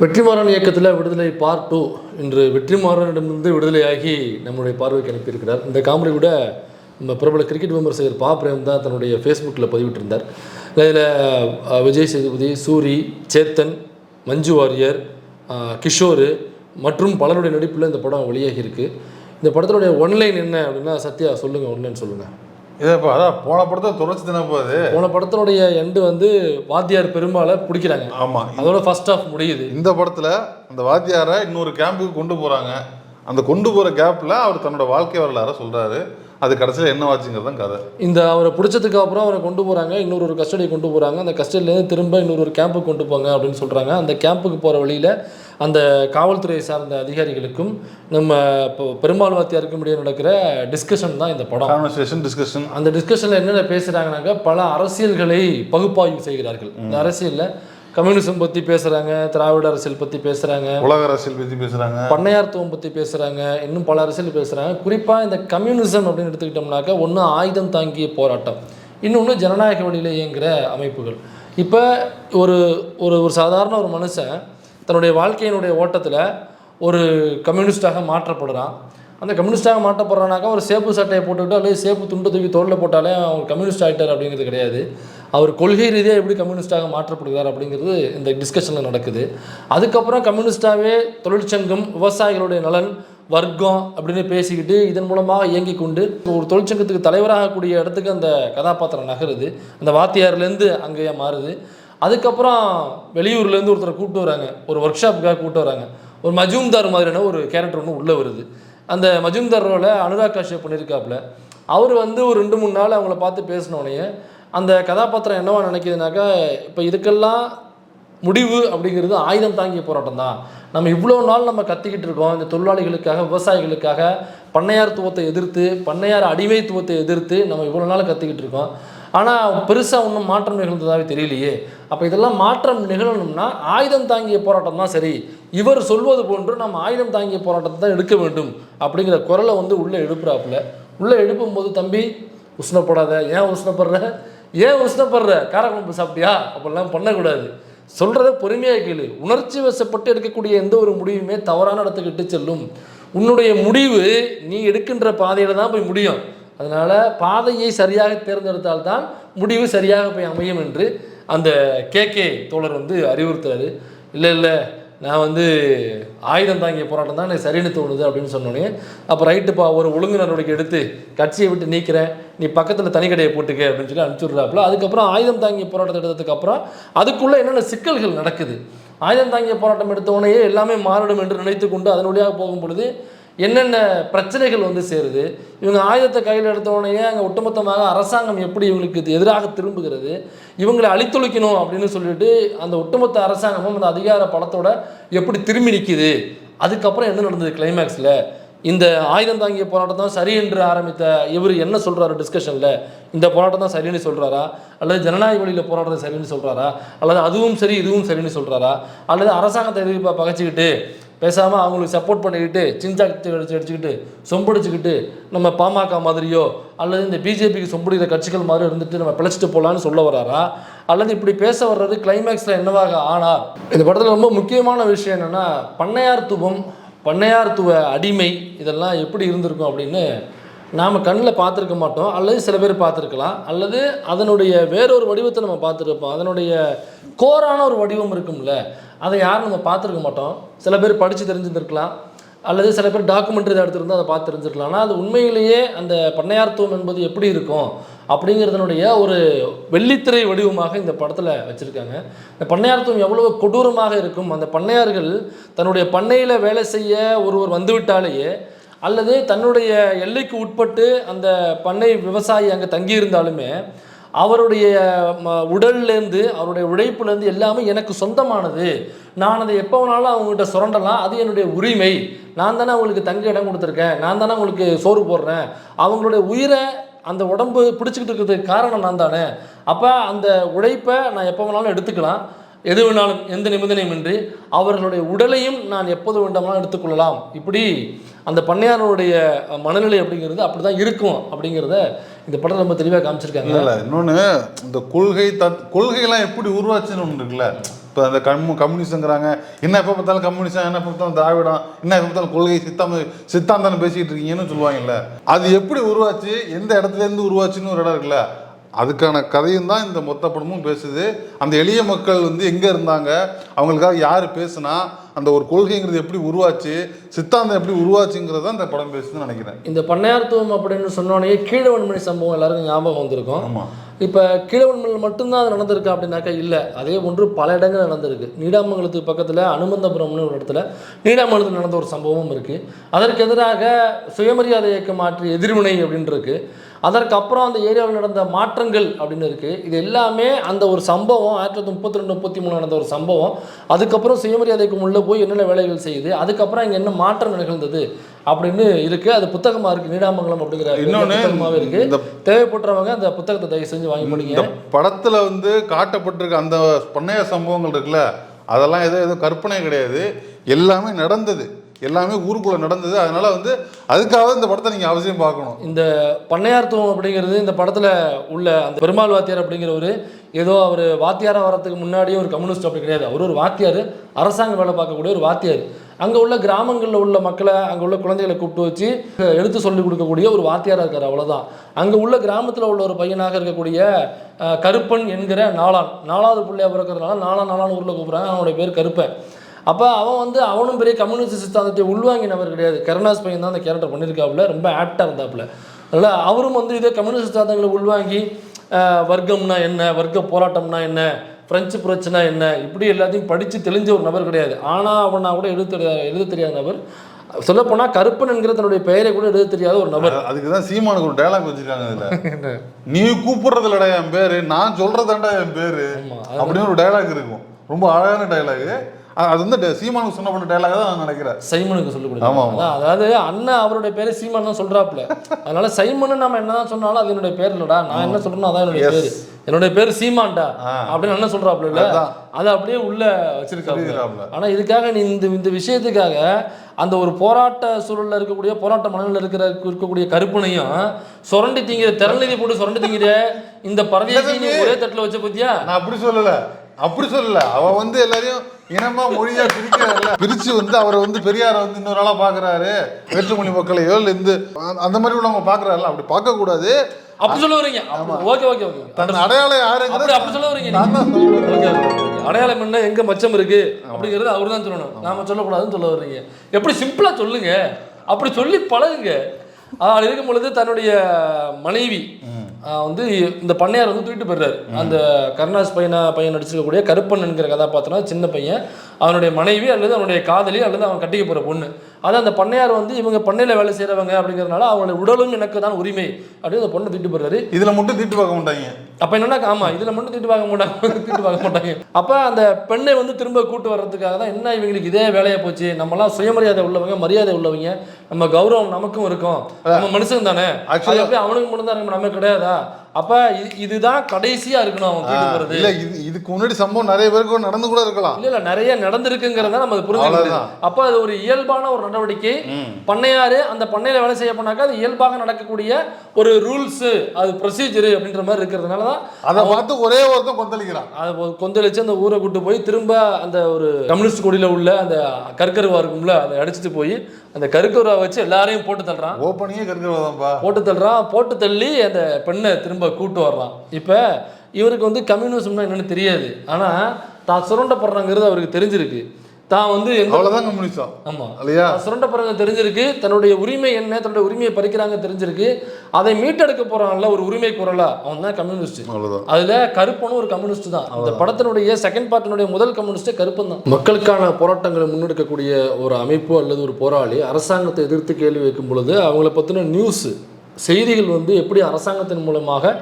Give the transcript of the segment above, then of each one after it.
வெற்றிமாறன் இயக்கத்தில் விடுதலை பார்ட் 2 இன்று வெற்றிமாறனிடமிருந்து விடுதலையாகி நம்முடைய பார்வைக்கு அனுப்பியிருக்கிறார். இந்த காமெடி கூட நம்ம பிரபல கிரிக்கெட் விமர்சகர் பிரேம் தான் தன்னுடைய ஃபேஸ்புக்கில் பதிவிட்டிருந்தார். இதில் விஜய் சேதுபதி, சூரி, சேத்தன், மஞ்சு வாரியர், கிஷோர் மற்றும் பலருடைய நடிப்பில் இந்த படம் வெளியாகி இருக்கு. இந்த படத்தினுடைய ஒன்லைன் என்ன அப்படின்னா, சத்யா சொல்லுங்கள், ஒன்லைன் சொல்லுங்கள். இதப்போ அதான் போன படத்தை தொடர்ச்சி தானே போகுது. போன படத்தினுடைய எண்டு வந்து வாத்தியார் பெரும்பாலை பிடிக்கிறாங்க. ஆமாம், அதோட ஃபர்ஸ்ட் ஆஃப் முடியுது. இந்த படத்தில் அந்த வாத்தியாரை இன்னொரு கேம்புக்கு கொண்டு போகிறாங்க. அந்த கொண்டு போகிற கேப்பில் அவர் தன்னோட வாழ்க்கை வரலாறை சொல்கிறாரு. அது கடைசியில் என்ன ஆச்சுங்கிறது தான் கதை. இந்த அவரை பிடிச்சதுக்கு அப்புறம் அவரை கொண்டு போகிறாங்க, இன்னொரு கஸ்டடி கொண்டு போகிறாங்க. அந்த கஸ்டடியிலேருந்து திரும்ப இன்னொரு கேம்புக்கு கொண்டு போங்க அப்படின்னு சொல்கிறாங்க. அந்த கேம்புக்கு போகிற வழியில் அந்த காவல்துறையை சார்ந்த அதிகாரிகளுக்கும் நம்ம இப்போ பெருமாள் வாத்தியாருக்கும் இடையே நடக்கிற டிஸ்கஷன் தான் இந்த படம். Conversation, discussion. அந்த டிஸ்கஷனில் என்னென்ன பேசுகிறாங்கனாக்கா, பல அரசியல்களை பகுப்பாய்வு செய்கிறார்கள். இந்த அரசியலில் கம்யூனிசம் பற்றி பேசுகிறாங்க, திராவிட அரசியல் பற்றி பேசுகிறாங்க, உலக அரசியல் பற்றி பேசுகிறாங்க, பண்ணையார்த்துவம் பற்றி பேசுகிறாங்க, இன்னும் பல அரசியல் பேசுகிறாங்க. குறிப்பாக இந்த கம்யூனிசம் அப்படின்னு எடுத்துக்கிட்டோம்னாக்கா, ஒன்று ஆயுதம் தாங்கிய போராட்டம், இன்னொன்று ஜனநாயக வழியில் இயங்குகிற அமைப்புகள். இப்போ ஒரு ஒரு ஒரு சாதாரண ஒரு மனுஷன் தன்னுடைய வாழ்க்கையினுடைய ஓட்டத்தில் ஒரு கம்யூனிஸ்டாக மாற்றப்படுறான். அந்த கம்யூனிஸ்டாக மாற்றப்படுறானாக்கா ஒரு சேப்பு சட்டையை போட்டுக்கிட்டு அல்லது சேப்பு துண்டு தூக்கி தோளில் போட்டாலே அவர் கம்யூனிஸ்ட் ஆகிட்டார் அப்படிங்கிறது கிடையாது. அவர் கொள்கை ரீதியாக எப்படி கம்யூனிஸ்டாக மாற்றப்படுகிறார் அப்படிங்கிறது இந்த டிஸ்கஷனில் நடக்குது. அதுக்கப்புறம் கம்யூனிஸ்டாகவே தொழிற்சங்கம், விவசாயிகளுடைய நலன், வர்க்கம் அப்படின்னு பேசிக்கிட்டு இதன் மூலமாக இயங்கி கொண்டு ஒரு தொழிற்சங்கத்துக்கு தலைவராகக்கூடிய இடத்துக்கு அந்த கதாபாத்திரம் நகருது. அந்த வாத்தியார்லேருந்து அங்கேயே மாறுது. அதுக்கப்புறம் வெளியூர்லேருந்து ஒருத்தரை கூப்பிட்டு வராங்க, ஒரு ஒர்க் ஷாப்புக்காக கூப்பிட்டு வராங்க. ஒரு மஜூம்தார் மாதிரியான ஒரு கேரக்டர் ஒன்று உள்ளே வருது. அந்த மஜூம்தார் ரோலை அனுராக் காஷ்யப் பண்ணியிருக்காப்புல. அவர் வந்து ஒரு 2-3 நாள் அவங்கள பார்த்து பேசினோடனே அந்த கதாபாத்திரம் என்னவா நினைக்கிதுனாக்கா, இப்போ இதுக்கெல்லாம் முடிவு அப்படிங்கிறது ஆயுதம் தாங்கிய போராட்டம் தான். நம்ம இவ்வளோ நாள் நம்ம கத்திக்கிட்டு இருக்கோம், இந்த தொழிலாளிகளுக்காக, விவசாயிகளுக்காக, பண்ணையார்த்துவத்தை எதிர்த்து, பண்ணையார் அடிமைத்துவத்தை எதிர்த்து நம்ம இவ்வளோ நாள் கத்திக்கிட்டு இருக்கோம். ஆனால் பெருசாக ஒன்றும் மாற்றம் நிகழ்ந்ததாகவே தெரியலையே. அப்போ இதெல்லாம் மாற்றம் நிகழணும்னா ஆயுதம் தாங்கிய போராட்டம் தான் சரி. இவர் சொல்வது போன்று நம்ம ஆயுதம் தாங்கிய போராட்டத்தை தான் எடுக்க வேண்டும் அப்படிங்கிற குரலை வந்து உள்ளே எழுப்புறாப்புல. உள்ளே எழுப்பும்போது, தம்பி உஷ்ணப்படாத, ஏன் உஷ்ணப்படுற, காரக்குழம்பு சாப்பிட்டியா, அப்படிலாம் பண்ணக்கூடாது, சொல்கிறத பொறுமையாக கேளு. உணர்ச்சி வசப்பட்டு எடுக்கக்கூடிய எந்த ஒரு முடிவுமே தவறான இடத்துக்கு இட்டு செல்லும். உன்னுடைய முடிவு நீ எடுக்கின்ற பாதையில் தான் போய் முடியும். அதனால் பாதையை சரியாக தேர்ந்தெடுத்தால்தான் முடிவு சரியாக போய் அமையும் என்று அந்த கேகே தோழர் வந்து அறிவுறுத்துறாரு. இல்லை நான் வந்து ஆயுதம் தாங்கிய போராட்டம் தான் எனக்கு சரின்னு தோணுது அப்படின்னு சொன்னோன்னே, அப்போ ரைட்டுப்பா, ஒரு ஒழுங்கு நடவடிக்கை எடுத்து கட்சியை விட்டு நீக்கிறேன், நீ பக்கத்தில் தனி கடையை போட்டுக்க அப்படின்னு சொல்லி அனுப்பிச்சுட்றாப்புல. அதுக்கப்புறம் ஆயுதம் தாங்கிய போராட்டத்தை எடுத்ததுக்கப்புறம் அதுக்குள்ளே என்னென்ன சிக்கல்கள் நடக்குது. ஆயுதம் தாங்கிய போராட்டம் எடுத்தவனையே எல்லாமே மாறிடும் என்று நினைத்து கொண்டு அதன் வழியாக போகும் பொழுது என்னென்ன பிரச்சனைகள் வந்து சேருது. இவங்க ஆயுதத்தை கையில் எடுத்தவனையே அங்கே ஒட்டுமொத்தமாக அரசாங்கம் எப்படி இவங்களுக்கு எதிராக திரும்புகிறது, இவங்களை அழித்தொழிக்கணும் அப்படின்னு சொல்லிட்டு அந்த ஒட்டுமொத்த அரசாங்கமும் அந்த அதிகார படத்தோட எப்படி திரும்பி நிற்கிது. அதுக்கப்புறம் என்ன நடந்தது கிளைமேக்ஸில், இந்த ஆயுதம் தாங்கிய போராட்டம் தான் சரி என்று ஆரம்பித்த இவர் என்ன சொல்கிறாரு டிஸ்கஷனில், இந்த போராட்டம் தான் சரின்னு சொல்கிறாரா, அல்லது ஜனநாயக வழியில் போராட்டம் சரின்னு சொல்கிறாரா, அல்லது அதுவும் சரி இதுவும் சரின்னு சொல்கிறாரா, அல்லது அரசாங்கத்தை எதிர்ப்பாக பகைச்சிக்கிட்டு பேசாமல் அவங்களுக்கு சப்போர்ட் பண்ணிக்கிட்டு சிஞ்சாக்தி அடிச்சுக்கிட்டு சொம்படிச்சுக்கிட்டு நம்ம பாமக மாதிரியோ அல்லது இந்த பிஜேபிக்கு சொம்படிக்கிற கட்சிகள் மாதிரி இருந்துட்டு நம்ம பிழைச்சிட்டு போகலான்னு சொல்ல வராரா, அல்லது இப்படி பேச வர்றது கிளைமேக்ஸில் என்னவாக ஆனார். இந்த படத்தில் ரொம்ப முக்கியமான விஷயம் என்னென்னா, பண்ணையார்த்துவ அடிமை இதெல்லாம் எப்படி இருந்திருக்கும் அப்படின்னு நாம் கண்ணில் பார்த்துருக்க மாட்டோம், அல்லது சில பேர் பார்த்துருக்கலாம், அல்லது அதனுடைய வேறொரு வடிவத்தை நம்ம பார்த்துருப்போம். அதனுடைய கோரான ஒரு வடிவம் இருக்கும்ல, அதை யாரும் நம்ம பார்த்துருக்க மாட்டோம். சில பேர் படித்து தெரிஞ்சுருந்துருக்கலாம், அல்லது சில பேர் டாக்குமெண்ட்ரி இதை எடுத்துருந்து அதை பார்த்து தெரிஞ்சிருக்கலாம். ஆனால் அது உண்மையிலேயே அந்த பண்ணையார்த்துவம் என்பது எப்படி இருக்கும் அப்படிங்கிறதனுடைய ஒரு வெள்ளித்திரை வடிவமாக இந்த படத்தில் வச்சுருக்காங்க. இந்த பண்ணையார்த்துவம் எவ்வளவு கொடூரமாக இருக்கும். அந்த பண்ணையார்கள் தன்னுடைய பண்ணையில் வேலை செய்ய ஒருவர் வந்துவிட்டாலேயே, அல்லது தன்னுடைய எல்லைக்கு உட்பட்டு அந்த பண்ணை விவசாயி அங்கே தங்கியிருந்தாலுமே அவருடைய உடல்லேருந்து அவருடைய உழைப்புலேருந்து எல்லாமே எனக்கு சொந்தமானது, நான் அதை எப்போ வேணாலும் அவங்ககிட்ட சுரண்டலாம், அது என்னுடைய உரிமை, நான் தானே அவங்களுக்கு தங்க இடம் கொடுத்துருக்கேன், நான் தானே அவங்களுக்கு சோறு போடுறேன், அவங்களுடைய உயிரை அந்த உடம்பு பிடிச்சிக்கிட்டு இருக்கிறதுக்கு காரணம் நான் தானே, அப்போ அந்த உழைப்பை நான் எப்போ வேணாலும் எடுத்துக்கலாம், எது வேணாலும் எந்த நிபந்தனையும் இன்றி அவர்களுடைய உடலையும் நான் எப்போது வேண்டாமலும் எடுத்துக்கொள்ளலாம். இப்படி அந்த பண்ணையாரோடைய மனநிலை அப்படிங்கிறது அப்படி தான் இருக்கும் அப்படிங்கிறத இந்த படம் ரொம்ப தெளிவாக காமிச்சிருக்காங்க. இல்லை, இன்னொன்று இந்த கொள்கைலாம் எப்படி உருவாச்சுன்னு ஒன்று இருக்குல்ல. இப்போ இப்போ அந்த கம்யூனிஸ்ட்ங்கிறாங்க, என்ன எப்போ பார்த்தாலும் கம்யூனிஸ்டம், என்ன எப்போ பார்த்தாலும் திராவிடம், என்ன எப்போ பார்த்தாலும் கொள்கை சித்தாந்தம் பேசிக்கிட்டு இருக்கீங்கன்னு சொல்லுவாங்கல்ல. அது எப்படி உருவாச்சு, எந்த இடத்துலேருந்து உருவாச்சுன்னு ஒரு இடம் இருக்குல்ல, அதுக்கான கதையும் தான் இந்த மொத்த படமும் பேசுது. அந்த எளிய மக்கள் வந்து எங்கே இருந்தாங்க, அவங்களுக்காக யார் பேசுனா, அந்த ஒரு கொள்கைங்கிறது எப்படி உருவாச்சு, சித்தாந்தம் எப்படி உருவாச்சுங்கிறத இந்த படம் பேசுதுன்னு நினைக்கிறேன். இந்த பண்ணையார்த்துவம் அப்படின்னு சொன்னோடனே கீழவன்மணி சம்பவம் எல்லாருக்கும் ஞாபகம் வந்திருக்கும். ஆமாம். இப்போ கீழவன்மணியில் மட்டும்தான் அது நடந்திருக்கா அப்படின்னாக்கா இல்லை, அதே ஒன்று பல இடங்கள் நடந்திருக்கு. நீடாமங்கலத்துக்கு பக்கத்தில் அனுமந்தபுரம்னு ஒரு இடத்துல நீடாமங்கலத்தில் நடந்த ஒரு சம்பவமும் இருக்குது. அதற்கு எதிராக சுயமரியாதை இயக்கம் மாற்றி எதிர்வினை அப்படின்னு இருக்குது. அதற்கப்புறம் அந்த ஏரியாவில் நடந்த மாற்றங்கள் அப்படின்னு இருக்குது. இது எல்லாமே அந்த ஒரு சம்பவம் 1932-33 நடந்த ஒரு சம்பவம். அதுக்கப்புறம் சுயமரியாதைக்கு உள்ளே போய் என்னென்ன வேலைகள் செய்யுது, அதுக்கப்புறம் இங்கே என்ன மாற்றம் நிகழ்ந்தது அப்படின்னு இருக்குது. அது புத்தகமாக இருக்குது, நீடாமங்கலம் அப்படிங்கிற புத்தகமாகவே இருக்குது. தேவைப்படுறவங்க அந்த புத்தகத்தை தயவு செஞ்சு வாங்கி முடிங்க. இந்த படத்தில் வந்து காட்டப்பட்டிருக்க அந்த பண்ணைய சம்பவங்கள் இருக்குல்ல, அதெல்லாம் ஏதோ கற்பனை கிடையாது, எல்லாமே நடந்தது, எல்லாமே ஊருக்குள்ளே நடந்தது. அதனால வந்து அதுக்காக இந்த படத்தை நீங்கள் அவசியம் பார்க்கணும். இந்த பண்ணையார்த்துவம் அப்படிங்கிறது இந்த படத்தில் உள்ள அந்த பெருமாள் வாத்தியார் அப்படிங்கிறவர் ஏதோ அவர் வாத்தியாராக வரத்துக்கு முன்னாடியே ஒரு கம்யூனிஸ்ட் அப்படி கிடையாது. அவர் ஒரு வாத்தியார், அரசாங்க வேலை பார்க்கக்கூடிய ஒரு வாத்தியார். அங்கே உள்ள கிராமங்களில் உள்ள மக்களை, அங்கே உள்ள குழந்தைகளை கூப்பிட்டு வச்சு எடுத்து சொல்லிக் கொடுக்கக்கூடிய ஒரு வாத்தியாராக இருக்கார், அவ்வளோதான். அங்கே உள்ள கிராமத்தில் உள்ள ஒரு பையனாக இருக்கக்கூடிய கருப்பன் என்கிற நாலாவது பிள்ளையாக பிறக்கிறதுனால நாலான்னு ஊரில் கூப்பிட்றாங்க. அவனுடைய பேர் கருப்பன். அப்போ அவன் வந்து அவனும் பெரிய கம்யூனிஸ்ட் சித்தாந்தத்தை உள்வாங்கினவர் கிடையாது. கருணாஸ் பையன் தான் அந்த கேரக்டர் பண்ணியிருக்காப்புல, ரொம்ப ஆக்டாக இருந்தாப்புல. அதனால் அவரும் வந்து இதே கம்யூனிஸ்ட் சித்தாந்தங்களை உள்வாங்கி வர்க்கம்னா என்ன, வர்க்க போராட்டம்னா என்ன, பிரெஞ்சு புரட்சினா என்ன, இப்படி எல்லாத்தையும் படித்து தெளிஞ்ச ஒரு நபர் கிடையாது. ஆனால் அவனா கூட எழுத தெரியாத நபர். சொல்லப்போனால் கருப்பன் என்கிற தன்னுடைய பெயரை கூட எழுத தெரியாத ஒரு நபர். அதுக்கு தான் சீமானுக்கு ஒரு டைலாக் வச்சிருக்காங்க இதில், நீ கூப்பிடுறதுலடா என் பேரு, நான் சொல்றதாண்டா என் பேரு அப்படின்னு ஒரு டைலாக் இருக்கும். ரொம்ப அழகான டைலாக். அது வந்து சீமானுக்கு சொன்னப்பட்ட டைலாக் தான் நான் நினைக்கிறேன். சைமனுக்கு சொல்லி கொடுத்தேன். அதாவது அண்ணன் அவருடைய பேரு சீமான் தான் சொல்றாப்புல. அதனால சைமனு நம்ம என்னதான் சொன்னாலும் அது என்னுடைய பேர் இல்லடா, நான் என்ன சொல்றேனோ அதான் என்னுடைய பேரு, என்னுடைய பேர் சீமான்டா அப்படின்னு அண்ணன் சொல்றாப்புல. இல்ல அதை அப்படியே உள்ள வச்சிருக்காப்புல. ஆனா இதுக்காக நீ இந்த விஷயத்துக்காக அந்த ஒரு போராட்ட சூழல்ல இருக்கக்கூடிய, போராட்ட மனநில இருக்கக்கூடிய கருப்பனையும் சுரண்டி திங்கிற, திறநிதி போட்டு சுரண்டி திங்கிற இந்த பரதேசி ஒரே தட்டுல வச்ச பத்தியா? நான் அப்படி சொல்லல. அவன் வந்து எல்லாரையும் இனமா மொழியா பிரிச்சு வந்து அவரை வந்து பெரியாரை வந்து இன்னொரு ஆளா பாக்குறாரு, வேற்றுமொழி மக்களையோ இந்த அந்த மாதிரி உள்ளவங்க பாக்குறாரு. அப்படி பார்க்க கூடாது. அப்படி சொல்ல வரீங்க? Okay okay okay. தன் அடையாளம் யாருங்கிறது அப்படி சொல்ல வரீங்க? அடையாளம் என்ன, எங்க மச்சம் இருக்கு அப்படிங்கிறது அவரு தான் சொல்லணும், நாம சொல்லக்கூடாதுன்னு சொல்ல வர்றீங்க. எப்படி சிம்பிளா சொல்லுங்க, அப்படி சொல்லி பழகுங்க. அவள் இருக்கும் பொழுது தன்னுடைய மனைவி வந்து இந்த பண்ணையார் வந்து தூக்கிட்டு போயிடுறாரு. அந்த கருணாஸ் பையன் நடிச்சிருக்கக்கூடிய கருப்பன் என்கிற கதாபாத்திரம், சின்ன பையன், அவனுடைய மனைவி அல்லது அவனுடைய காதலி அல்லது அவன் கட்டிக்க போகிற பொண்ணு. அதான் அந்த பண்ணையார் வந்து இவங்க பண்ணையில் வேலை செய்கிறவங்க அப்படிங்கிறதுனால அவங்களுடைய உடலும் எனக்கு தான் உரிமை அப்படின்னு அந்த பொண்ணை தூக்கிட்டு போயிடுறாரு. இதில் மட்டும் தீட்டு பார்க்க மாட்டாங்க. அப்போ என்னன்னா, ஆமாம் இதில் மட்டும் தீட்டு பார்க்க மாட்டாங்க. அப்போ அந்த பெண்ணை வந்து திரும்ப கூட்டு வர்றதுக்காக தான் என்ன இவங்களுக்கு இதே வேலையாக போச்சு, நம்மளாம் சுயமரியாதை உள்ளவங்க, மரியாதை உள்ளவங்க, நம்ம கௌரவம் நமக்கும் இருக்கும், நம்ம மனுஷன் தானே, ஆக்சுவலி அப்படியே அவனுக்கு மட்டும் தான் நம்ம கிடையாதா? அப்ப இதுதான் கடைசியா இருக்கணும் அவன் தூக்கிட்டு போறது. இல்ல இதுக்கு முன்னாடி சம்பவம் நிறைய பேருக்கு நடந்து கூட இருக்கலாம். இல்ல நிறைய நடந்திருக்குங்கிறத நம்ம புரிஞ்சுக்கலாம். அப்ப அது ஒரு இயல்பான ஒரு நடவடிக்கை. பண்ணையாரு அந்த பண்ணையில வேலை செய்ய போனாக்கா அது இயல்பாக நடக்கக்கூடிய ஒரு ரூல்ஸ், அது ப்ரொசீஜர் அப்படின்ற மாதிரி இருக்கிறதுனாலதான் அதை பார்த்து ஒரே ஒருத்தன் கொந்தளிக்கிறான். அதை கொந்தளிச்சு அந்த ஊரை கூட்டு போய் திரும்ப அந்த ஒரு கம்யூனிஸ்ட் கொடியில உள்ள அந்த கற்கருவா இருக்கும்ல, அதை அடிச்சுட்டு போய் அந்த கருக்கருவா வச்சு எல்லாரையும் போட்டு தள்ளுறான். ஓப்பனிங்கே கருக்கருவாதான்ப்பா. போட்டு தள்ளி அந்த பெண்ணை திரும்ப கூட்டு வர்றான். இப்போ இவருக்கு வந்து கம்யூனிசம்னா என்னன்னு தெரியாது, ஆனால் தான் சுரண்டப்படுறாங்கிறது அவருக்கு தெரிஞ்சிருக்கு. தான் வந்து அவ்வளோதான் கம்யூனிசம். ஆமாம் இல்லையா, சுரண்டப்படுறாங்க தெரிஞ்சிருக்கு, தன்னுடைய உரிமை என்ன, தன்னுடைய உரிமையை பறிக்கிறாங்க தெரிஞ்சிருக்கு, அதை மீட்டெடுக்க போறான்ல ஒரு உரிமை குரலா, அவன் தான் கம்யூனிஸ்ட். அதுல கருப்பனும் ஒரு கம்யூனிஸ்ட் தான். அந்த படத்தினுடைய செகண்ட் பார்ட்டினுடைய முதல் கம்யூனிஸ்டே கருப்பன் தான். மக்களுக்கான போராட்டங்களை முன்னெடுக்கக்கூடிய ஒரு அமைப்பு அல்லது ஒரு போராளி அரசாங்கத்தை எதிர்த்து கேள்வி வைக்கும் பொழுது அவங்கள பற்றின நியூஸ் செய்திகள் வந்து எப்படி அரசாங்கத்தின் மூலமாக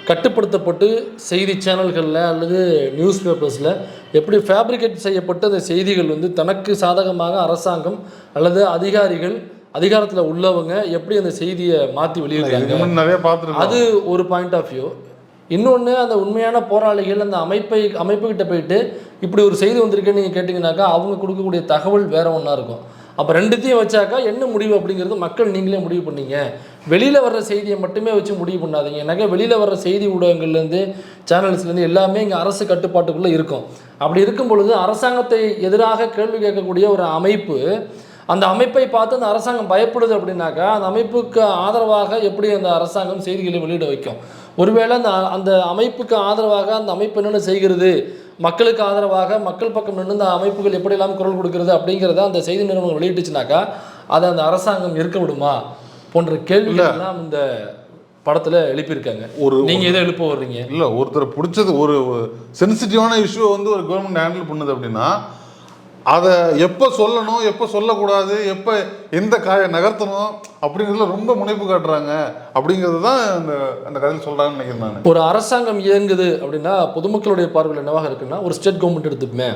கட்டுப்படுத்தப்பட்டு செய்தி சேனல்களில் அல்லது நியூஸ் பேப்பர்ஸில் எப்படி ஃபேப்ரிகேட் செய்யப்பட்ட அந்த செய்திகள் வந்து தனக்கு சாதகமாக அரசாங்கம் அல்லது அதிகாரத்தில் உள்ளவங்க எப்படி அந்த செய்தியை மாற்றி வெளியிடுறாங்க, அது ஒரு பாயிண்ட் ஆஃப் வியூ. இன்னொன்று, அந்த உண்மையான போராளிகள் அந்த அமைப்புக்கிட்ட போயிட்டு இப்படி ஒரு செய்தி வந்திருக்குன்னு நீங்கள் கேட்டிங்கனாக்கா அவங்க கொடுக்கக்கூடிய தகவல் வேறு ஒன்றா இருக்கும். அப்போ ரெண்டுத்தையும் வச்சாக்கா என்ன முடிவு அப்படிங்கிறது மக்கள் நீங்களே முடிவு பண்ணீங்க. வெளியில் வர்ற செய்தியை மட்டுமே வச்சு முடிவு பண்ணாதீங்க. ஏன்னாக்கா வெளியில் வர்ற செய்தி ஊடகங்கள்லேருந்து சேனல்ஸ்லேருந்து எல்லாமே இங்கே அரசு கட்டுப்பாட்டுக்குள்ளே இருக்கும். அப்படி இருக்கும் பொழுது அரசாங்கத்தை எதிராக கேள்வி கேட்கக்கூடிய ஒரு அமைப்பு, அந்த அமைப்பை பார்த்து அந்த அரசாங்கம் பயப்படுது அப்படின்னாக்கா அந்த அமைப்புக்கு ஆதரவாக எப்படி அந்த அரசாங்கம் செய்திகளை வெளியிட வைக்கும்? ஒருவேளை அந்த அமைப்புக்கு ஆதரவாக அந்த அமைப்பு என்னென்ன செய்கிறது, மக்களுக்கு ஆதரவாக மக்கள் பக்கம் நின்று அந்த அமைப்புகள் எப்படியெல்லாம் குரல் கொடுக்கிறது அப்படிங்கிறத அந்த செய்தி நிறுவனம் வெளியிட்டுச்சுனாக்கா அதை அந்த அரசாங்கம் இருக்க விடுமா போன்ற கேள்விகள்லாம் இந்த படத்தில் எழுப்பியிருக்காங்க. நீங்கள் எதை எழுப்ப வர்றீங்க? இல்லை, ஒருத்தர் பிடிச்சது ஒரு சென்சிட்டிவான இஷ்யூவை வந்து ஒரு கவர்மெண்ட் ஹேண்டில் பண்ணுது அப்படின்னா அதை எப்போ சொல்லணும், எப்போ சொல்லக்கூடாது, எப்போ எந்த காயை நகர்த்தணும் அப்படிங்கிறதுல ரொம்ப முனைப்பு காட்டுறாங்க அப்படிங்கிறது தான் அந்த கதையில் சொல்கிறாங்கன்னு நினைக்கிறேன் நான். ஒரு அரசாங்கம் இயங்குது அப்படின்னா பொதுமக்களுடைய பார்வையில் என்னவாக இருக்குன்னா, ஒரு ஸ்டேட் கவர்மெண்ட் எடுத்துப்போமே,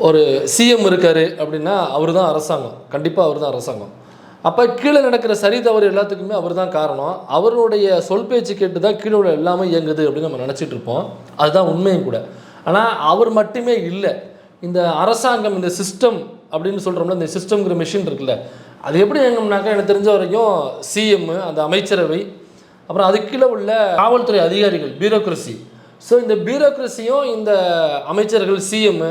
ஒரு சிஎம் இருக்கார் அப்படின்னா அவர் தான் அரசாங்கம், கண்டிப்பாக அவர் தான் அரசாங்கம். அப்போ கீழே நடக்கிற சரி தவறு எல்லாத்துக்குமே அவர் தான் காரணம். அவருடைய சொல் பேச்சு கேட்டு தான் கீழே உள்ள எல்லாமே இயங்குது அப்படின்னு நம்ம நினச்சிட்டு இருப்போம். அதுதான் உண்மையும் கூட. ஆனால் அவர் மட்டுமே இல்லை, இந்த அரசாங்கம், இந்த சிஸ்டம் அப்படின்னு சொல்கிறோம்ல, இந்த சிஸ்டம்ங்கிற மிஷின் இருக்குல்ல, அது எப்படி இயங்கும்னாக்கா எனக்கு தெரிஞ்ச வரைக்கும் சிஎம், அந்த அமைச்சரவை, அப்புறம் அதுக்கு கீழே உள்ள காவல்துறை அதிகாரிகள், பியூரோக்ரஸி. ஸோ இந்த பியூரோக்ரஸியும் இந்த அமைச்சர்கள், சிஎம்,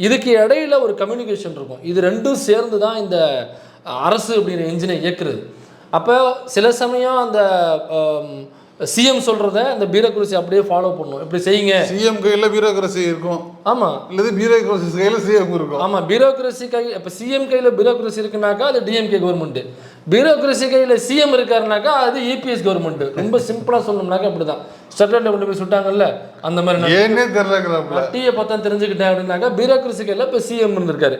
இதுக்கு இடையில ஒரு கம்யூனிகேஷன் இருக்கும். இது ரெண்டும் சேர்ந்து தான் இந்த அரசு அப்படிங்கிற என்ஜினை இயக்குறது. அப்போ சில சமயம் அந்த சிஎம் சொல்கிறத அந்த பியூரோக்ரஸி அப்படியே ஃபாலோ பண்ணும், இப்படி செய்யுங்க. சிஎம் கையில் பியூரோக்ரஸி இருக்கும். ஆமாம், இல்லை பியூரோக்ரஸி கையில் சிஎம் இருக்கும். ஆமாம், பியூரோக்ரஸி கை, இப்போ சிஎம் கையில் பியூரோக்ரஸி இருக்குனாக்கா அது டிஎம்கே கவர்மெண்ட்டு, பியூரோக்ரஸி கையில் சிஎம் இருக்காருனாக்கா அது இபிஎஸ் கவர்மெண்ட்டு. ரொம்ப சிம்பிளாக சொல்லணும்னாக்கா அப்படி தான். ஸ்டெர்லைட்டில் கொண்டு போய் சுட்டாங்கல்ல, அந்த மாதிரி ஏன்னே தெரியல, டீயை பார்த்தா தெரிஞ்சுக்கிட்டேன் அப்படின்னாக்கா பியூரோக்ரஸி கையில் இப்போ சிஎம் இருந்திருக்காரு.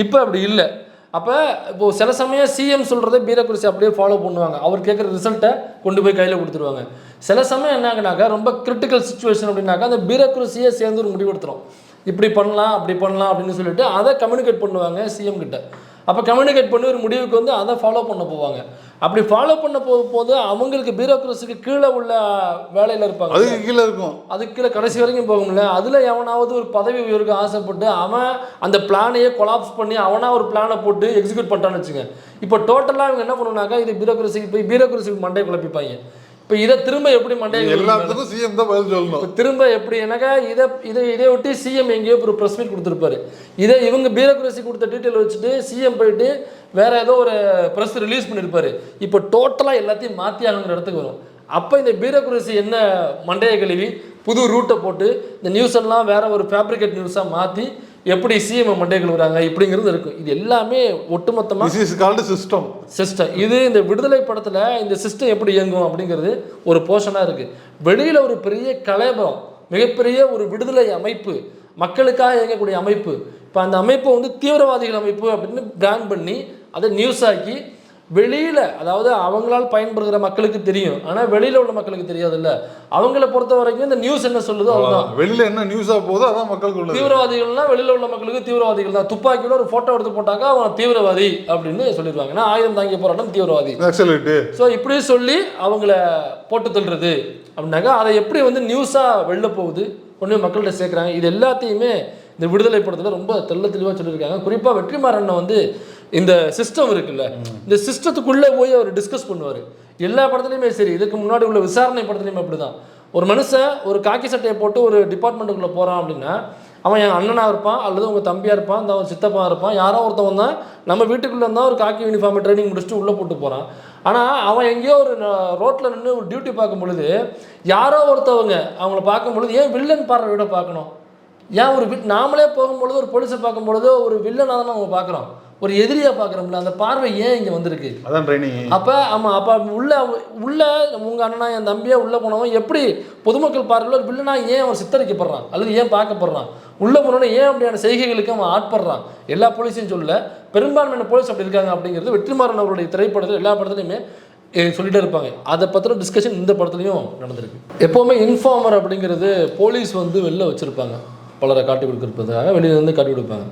இப்போ அப்படி இல்லை. அப்போ இப்போது சில சமயம் சிஎம் சொல்கிறத பியூரோக்ரஸி அப்படியே ஃபாலோ பண்ணுவாங்க, அவர் கேட்குற ரிசல்ட்டை கொண்டு போய் கையில் கொடுத்துருவாங்க. சில சமயம் என்னாங்கனாக்கா ரொம்ப கிரிட்டிக்கல் சுச்சுவேஷன் அப்படின்னாக்கா அந்த பியூரோக்ரஸியே சேர்ந்து ஒரு முடிவெடுத்துரும், இப்படி பண்ணலாம் அப்படி பண்ணலாம் அப்படின்னு சொல்லிட்டு அதை கம்யூனிகேட் பண்ணுவாங்க சிஎம் கிட்ட. அப்போ கம்யூனிகேட் பண்ணி ஒரு முடிவுக்கு வந்து அதை ஃபாலோ பண்ண போவாங்க. அப்படி ஃபாலோ பண்ண போது அவங்களுக்கு பியூரோக்ரஸிக்கு கீழே உள்ள வேலையில் இருப்பாங்க, அதுக்கு கீழே இருக்கும், அதுக்கு கீழே கடைசி வரைக்கும் போகும்ல. அதில் எவனாவது ஒரு பதவி உயர்வுக்கு ஆசைப்பட்டு அவன் அந்த பிளானையே கொலாப்ஸ் பண்ணி அவனா ஒரு பிளானை போட்டு எக்ஸிக்யூட் பண்ணிட்டான்னு வச்சுங்க. இப்போ டோட்டலாக அவங்க என்ன பண்ணுனாக்கா இது பியூரோக்ரஸிக்கு போய் பியூரோக்ரஸிக்கு மண்டையை குழப்பிப்பாங்க. இப்போ இதை திரும்ப எப்படி மண்டையை, எல்லாத்துக்கும் சிஎம் தான் பதில் சொல்லணும். திரும்ப எப்படி எனக்கா இதை ஒட்டி சிஎம் எங்கேயோ ஒரு ப்ரெஸ் மீட் கொடுத்துருப்பாரு. இதை இவங்க பியூரோக்ரஸி கொடுத்த டீட்டெயில் வச்சுட்டு சிஎம் போயிட்டு வேற ஏதோ ஒரு ப்ரெஸ் ரிலீஸ் பண்ணியிருப்பாரு. இப்போ டோட்டலாக எல்லாத்தையும் மாற்றி ஆகுங்கிற இடத்துக்கு வரும். அப்போ இந்த பியூரோக்ரஸி என்ன மண்டையை கழுவி புது ரூட்டை போட்டு இந்த நியூஸ் எல்லாம் வேற ஒரு ஃபேப்ரிகேட் நியூஸாக மாற்றி எப்படி சிஎம் மண்டையை கழுவுறாங்க இப்படிங்கிறது இருக்கும். இது எல்லாமே ஒட்டுமொத்தமாக சிஸ்டம். இது இந்த விடுதலை படத்தில் இந்த சிஸ்டம் எப்படி இயங்கும் அப்படிங்கிறது ஒரு போர்ஷனாக இருக்குது. வெளியில் ஒரு பெரிய கலேபரம், மிகப்பெரிய ஒரு விடுதலை அமைப்பு, மக்களுக்காக இயங்கக்கூடிய அமைப்பு. இப்போ அந்த அமைப்பை வந்து தீவிரவாதிகள் அமைப்பு அப்படின்னு பிராண்ட் பண்ணி அதை நியூஸ் ஆக்கி வெளியில், அதாவது அவங்களால் பயன்படுகிற மக்களுக்கு தெரியும், ஆனால் வெளியில் உள்ள மக்களுக்கு தெரியாது இல்லை. அவங்கள பொறுத்த வரைக்கும் இந்த நியூஸ் என்ன சொல்லுதோ அதுதான், வெளியில் என்ன நியூஸாக போதோ அதான் மக்களுக்கு. தீவிரவாதிகள்னா வெளியில் உள்ள மக்களுக்கு தீவிரவாதிகள் தான். துப்பாக்கியோட ஒரு ஃபோட்டோ எடுத்து போட்டாக்கா அவன் தீவிரவாதி அப்படின்னு சொல்லிடுவாங்க. ஏன்னா ஆயுதம் தாங்கிய போராட்டம் தீவிரவாதி. ஸோ இப்படி சொல்லி அவங்கள போட்டு தள்ளுறது அப்படின்னாக்கா அதை எப்படி வந்து நியூஸாக வெளில போகுது, கொண்டு மக்கள்கிட்ட சேர்க்குறாங்க. இது எல்லாத்தையுமே இந்த விடுதலை படத்தில் ரொம்ப தெளிவாக சொல்லியிருக்காங்க. குறிப்பாக வெற்றிமாறன் வந்து இந்த சிஸ்டம் இருக்குல்ல, இந்த சிஸ்டத்துக்குள்ளே போய் அவர் டிஸ்கஸ் பண்ணுவார். எல்லா படத்துலையுமே சரி, இதுக்கு முன்னாடி உள்ள விசாரணை படத்துலையுமே அப்படி தான். ஒரு மனுஷன் ஒரு காக்கி சட்டையை போட்டு ஒரு டிபார்ட்மெண்ட்டுக்குள்ளே போகிறான் அப்படின்னா அவன் என் அண்ணனாக இருப்பான், அல்லது உங்கள் தம்பியாக இருப்பான், இந்த அவன் சித்தப்பாக இருப்பான், யாரோ ஒருத்தவன் தான் நம்ம வீட்டுக்குள்ளே இருந்தால் ஒரு காக்கி யூனிஃபார்மை ட்ரைனிங் முடிச்சுட்டு உள்ளே போட்டு போகிறான். ஆனால் அவன் எங்கேயோ ஒரு ரோட்டில் நின்று ஒரு டியூட்டி பார்க்கும் பொழுது யாரோ ஒருத்தவங்க அவங்கள பார்க்கும் பொழுது ஏன் வில்லன் பார்வை விட பார்க்கணும், ஏன் ஒரு நாமளே போகும்பொழுது ஒரு போலீஸை பார்க்கும்பொழுது ஒரு வில்லனாக தானே அவங்க பார்க்குறோம், ஒரு எதிரியாக பார்க்குறோம்ல, அந்த பார்வை ஏன் இங்கே வந்திருக்கு? அதான் ட்ரைனிங். அப்போ ஆமாம், அப்போ உள்ள உங்கள் அண்ணனா என் தம்பியாக உள்ளே போனவன் எப்படி பொதுமக்கள் பார்வையில் ஒரு வில்லனா ஏன் அவன் சித்தரிக்கப்படுறான் அல்லது ஏன் பார்க்கப்படுறான், உள்ளே போனோன்னே ஏன் அப்படியான செய்கைகளுக்கு அவன் ஆட்படுறான்? எல்லா போலீஸையும் சொல்ல, பெரும்பான்மையான போலீஸ் அப்படி இருக்காங்க அப்படிங்கிறது வெற்றிமாறன் அவருடைய திரைப்படத்தில் எல்லா படத்துலையுமே சொல்லிட்டே இருப்பாங்க. அதை பற்றின டிஸ்கஷன் இந்த படத்துலையும் நடந்திருக்கு. எப்போவுமே இன்ஃபார்மர் அப்படிங்கிறது போலீஸ் வந்து வெளில வச்சுருப்பாங்க, பலரை காட்டி கொடுக்குறதுக்காக வெளியிலேருந்து காட்டி கொடுப்பாங்க.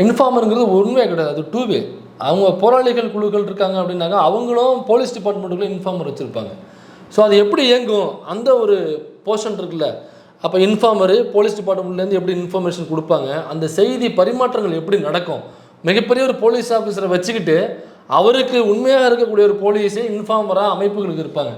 இன்ஃபார்மருங்கிறது உண்மையாக கிடையாது, அது டூ வே. அவங்க போராளிகள் குழுக்கள் இருக்காங்க அப்படின்னாக்கா அவங்களும் போலீஸ் டிபார்ட்மெண்ட்டுக்குள்ளே இன்ஃபார்மர் வச்சுருப்பாங்க. ஸோ அது எப்படி இயங்கும் அந்த ஒரு போர்ஷன் இருக்குல்ல. அப்போ இன்ஃபார்மரு போலீஸ் டிபார்ட்மெண்ட்லேருந்து எப்படி இன்ஃபர்மேஷன் கொடுப்பாங்க, அந்த செய்தி பரிமாற்றங்கள் எப்படி நடக்கும், மிகப்பெரிய ஒரு போலீஸ் ஆஃபீஸரை வச்சுக்கிட்டு அவருக்கு உண்மையாக இருக்கக்கூடிய ஒரு போலீஸே இன்ஃபார்மராக அமைப்புகளுக்கு இருப்பாங்க.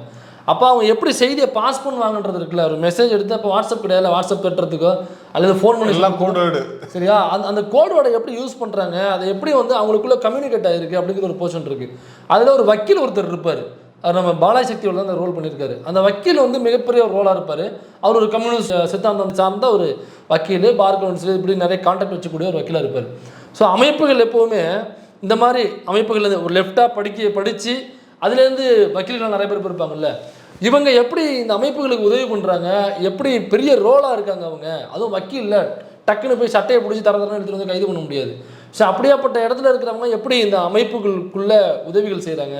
அப்போ அவங்க எப்படி செய்தியை பாஸ் பண்ணுவாங்கன்றது இருக்குல்ல, ஒரு மெசேஜ் எடுத்து அப்போ வாட்ஸ்அப் கிடையாது, வாட்ஸ்அப் கட்டுறதுக்கோ அல்லது ஃபோன் பண்ணி எல்லாம் கோடு சரியா, அந்த கோடோட எப்படி யூஸ் பண்ணுறாங்க, அதை எப்படி வந்து அவங்களுக்குள்ள கம்யூனிகேட் ஆகிருக்கு அப்படிங்கிற ஒரு போர்ஷன் இருக்குது. அதில் ஒரு வக்கீல் ஒருத்தர் இருப்பார், அவர் நம்ம பாலாஜி சக்தியோட தான் அந்த ரோல் பண்ணியிருக்காரு. அந்த வக்கீல் வந்து மிகப்பெரிய ஒரு ரோலாக இருப்பார். அவர் ஒரு கம்யூனிஸ்ட் சித்தாந்தம் சார்ந்த ஒரு வக்கீல், பார் கவுன்சில், இப்படி நிறைய கான்டாக்ட் வச்சுக்கூடிய ஒரு வக்கீலாக இருப்பார். ஸோ அமைப்புகள் எப்போவுமே இந்த மாதிரி அமைப்புகள் ஒரு லெஃப்டாக படித்து அதுலேருந்து வக்கீல்கள் நிறைய பேர் இருப்பாங்கல்ல, இவங்க எப்படி இந்த அமைப்புகளுக்கு உதவி பண்ணுறாங்க, எப்படி பெரிய ரோலாக இருக்காங்க அவங்க, அதுவும் வக்கீலில் டக்குன்னு போய் சட்டையை பிடிச்சி தரதரன்னு எடுத்துகிட்டு வந்து கைது பண்ண முடியாது. ஸோ அப்படியாப்பட்ட இடத்துல இருக்கிறவங்க எப்படி இந்த அமைப்புகளுக்குள்ள உதவிகள் செய்கிறாங்க,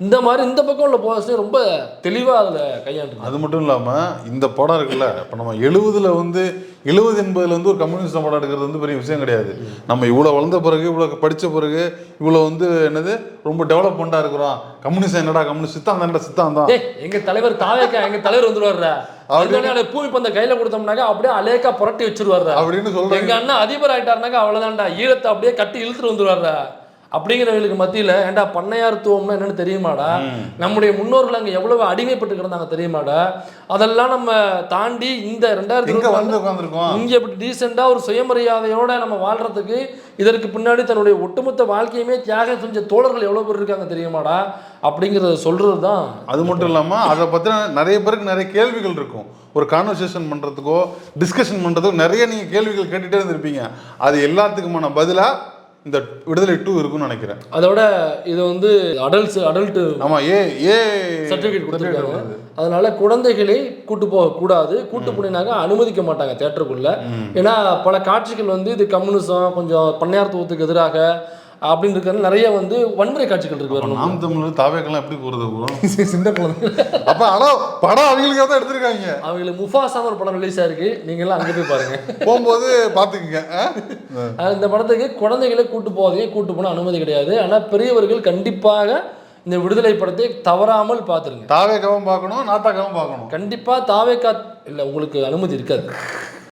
இந்த மாதிரி இந்த பக்கம் உள்ள போஸ்டே ரொம்ப தெளிவாக அதில் கையாண்டு. அது மட்டும் இல்லாமல் இந்த படம் இருக்குல்ல, இப்போ நம்ம 70 வந்து ஒரு கம்யூனிஸ்ட் படம் எடுக்கிறது வந்து பெரிய விஷயம் கிடையாது. நம்ம இவ்வளோ வளர்ந்த பிறகு, இவ்வளோ படித்த பிறகு, இவ்வளோ வந்து என்னது ரொம்ப டெவலப்மெண்ட்டாக இருக்கிறோம். கம்யூனிஸ்ட் என்னடா, கம்யூனிஸ்ட் சித்தாந்தம் எங்கள் தலைவர் தாவேக்கா, எங்கள் தலைவர் வந்துடுவார்ற அப்படின்னு பூமி பந்த கையில் கொடுத்தோம்னாக்கா அப்படியே அலேக்கா புரட்டி வச்சிருவாரு அப்படின்னு சொல்றாங்க. எங்கள் அண்ணன் அதிபர் ஆகிட்டாருனாக்கா அவ்வளோதான்டா, ஈரத்தை அப்படியே கட்டி இழுத்துட்டு வந்துடுவார்ற அப்படிங்கிறவங்களுக்கு மத்தியில் ஏன்டா பண்ணையார்த்துவம்னா என்னன்னு தெரியுமாடா, நம்முடைய முன்னோர்கள் அங்கே எவ்வளவு அடிமைப்பட்டு கிடந்தாங்க தெரியுமாடா, அதெல்லாம் நம்ம தாண்டி இந்த 2020 இங்கே இப்படி டீசெண்டாக ஒரு சுயமரியாதையோட நம்ம வாழ்றதுக்கு இதற்கு பின்னாடி தன்னுடைய ஒட்டுமொத்த வாழ்க்கையுமே தியாகம் செஞ்ச தோழர்கள் எவ்வளோ பேர் இருக்காங்க தெரியுமாடா அப்படிங்கிறத சொல்கிறது தான். அது மட்டும் இல்லாமல் அதை பற்றின நிறைய பேருக்கு நிறைய கேள்விகள் இருக்கும். ஒரு கான்வர்சேஷன் பண்ணுறதுக்கோ டிஸ்கஷன் பண்ணுறதுக்கோ நிறைய நீங்கள் கேள்விகள் கேட்டுகிட்டே இருந்திருப்பீங்க. அது எல்லாத்துக்குமான பதிலாக இந்த விடுதலை 2 இருக்குன்னு நினைக்கிறேன். அதோட இது வந்து அடல்ட் ஆமாம் சர்டிஃபிகேட் கொடுத்துருக்காங்க. அதனால குழந்தைகளை கூட்டு போகக்கூடாது, கூட்டு போனீங்கன்னாக்க அனுமதிக்க மாட்டாங்க தேட்டருக்குள்ள. ஏன்னா பல காட்சிகள் வந்து இது கம்யூனிசம் கொஞ்சம் பண்ணையார்த்துவத்துக்கு எதிராக அப்படின்னு இருக்கிறது நிறைய வந்து வன்முறை காட்சிகள் இருக்கு. நாம் தமிழர் தாவேக்கெல்லாம் எப்படி போகிறது சின்ன குழந்தை அப்போ ஆனால் படம் அவங்களுக்காக தான் எடுத்திருக்காங்க. அவங்களுக்கு முஃபாசான ஒரு படம் ரிலீஸ் ஆயிருக்கு, நீங்களாம் அங்கே போய் பாருங்க, போகும்போது பார்த்துக்குங்க. இந்த படத்துக்கு குழந்தைகளை கூட்டு போன அனுமதி கிடையாது. ஆனால் பெரியவர்கள் கண்டிப்பாக இந்த விடுதலை படத்தை தவறாமல் பார்த்துருங்க. தாவேக்காவும் பார்க்கணும், நாத்தாக்காவும் பார்க்கணும். கண்டிப்பாக தாவேக்கா இல்லை உங்களுக்கு அனுமதி இருக்காது.